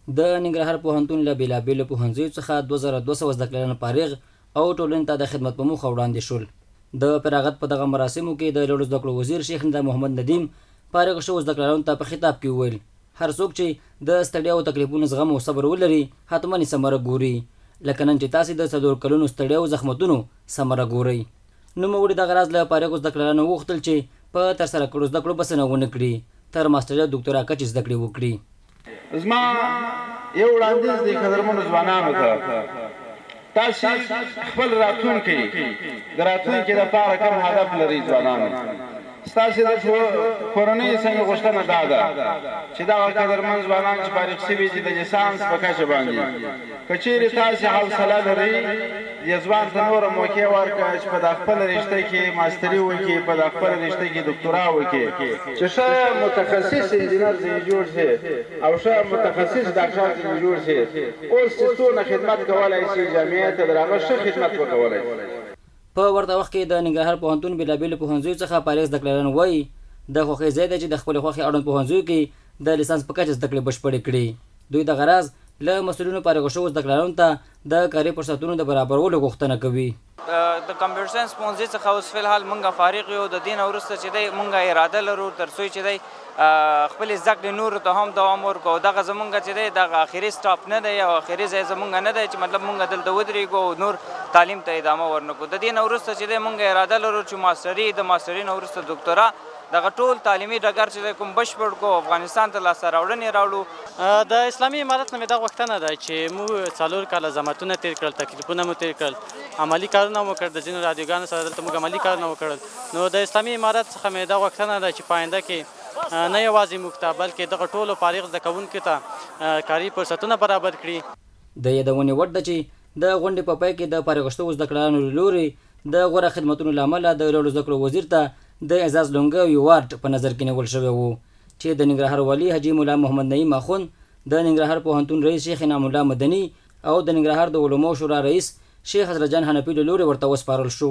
د ننګرهار پوهنتون له بېلابېلو پوهنځیو څخه 2200 زده کړيالان فارغ او ټولنې ته د خدمت په موخه وړاندې شول. د فراغت په دغه مراسمو کې د لوړو زده کړو وزیر شیخ ندا محمد ندیم فارغ شوو زده کړيالانو ته په خطاب کې وویل هر څوک چې د ستړیا او تکلیفونو زغم او صبر ولري حتما یې ثمره ګوري، لکه نن چې تاسې د 4 کلونو ستړیا او زخمتونو ثمره ګورئ. نوموړي دغه راز له فارغو زده کړيالانو وغوښتل چې په ترسره کړو زده کړو بسنه ونه کړي، تر ماسټرۍ او ډاکټرا کچې زده کړې وکړي. زما یو وړاندیز دی قدرمنو ځوانانو ته، تاسې خپل راتلونکی د راتلونکي لپاره کوم هدف لرئ ځوانانو؟ ستاسې د کورنۍ څنګه غوښتنه دا ده چې دغه قدرمن ځوانان چې فارغ شوي دي د لیسانس په کچه باندې که چیرې تاسې حوصله لرئ دې ځوان ته نوره موقع ورکړه چې په د خپل رشته کې ماستري وکړي، په د خپل رشته کې دکتورا وکړي، چې ښه متخصص انجینر ځینې جوړ شي او ښه متخصص ډاکټر ځینې جوړ شي. اوس چې څونه خدمت کولی شي جامعې ته د هغه ښه خدمت وکولی شي. په ورته وخت کې د ننګرهار پوهنتون بېلابېلو پوهنځیو څخه فارغ زده کړيالان وایي د خوښۍ ځای دی چې د خپلې خوښې اړوند پوهنځیو کې د لیسانس په کچه زده کړې بشپړې کړي. دوی دغه راز له مسؤلینو فارغ شوو زده کړيالانو ته د کاري فرصتونو د برابرولو غوښتنه کوي. د کمپیوټر ساينس پوهنځي څخه اوس فلحال مونږ فارغ یو. د دې نه وروسته چې دی مونږ اراده لرو تر څو چې دی خپلې زده کړې نورو ته هم دوام ورکړو. دغه زمونږ چې دی دغه اخري سټاپ نه دی او اخري ځای زمونږ نه دی چې مطلب مونږ دلته ودرېږو او نور تعلیم ته ادامه ورنکړو. د دې نه وروسته چې دی مونږ اراده لرو چې ماستري، د ماستري نه وروسته ډاکټرا، دغه ټول تعلیمي ډګر چې کوم بشپړ کو افغانستان ته لاسته راوړنې راوړو. د اسلامي امارت نه مې دا غوښتنه ده چې موږ 4 کاله زحمتونه تیر کړل، تکلیفونه مو تیر کړل، عملي کارونه مو وکړل، د ځینو رادیوګانو سره دلته موږ عملي کارونه وکړل. نو د اسلامي امارت څخه مې دا غوښتنه ده چې په آینده کې نه یوازې موږ ته بلکې دغه ټولو فارغ زده کوونکو ته کاري فرصتونه برابر کړي. د یادونې وړ ده چې د غونډې په پای کې د فارغ شوو زده کړيالانو له لوري د غوره خدمتونو له امله د لوړو زده کړو وزیر ته د اعزاز لونګه ایوارډ په نظر کې نیول شوی و چې د ننګرهار والي حاجي مولا محمد نعیم اخوند، د ننګرهار پوهنتون رئیس شیخ انعام الله مدني او د ننګرهار د علماو شورا رئیس شیخ حضرت جان حنفي له لوري ورته وسپارل شو.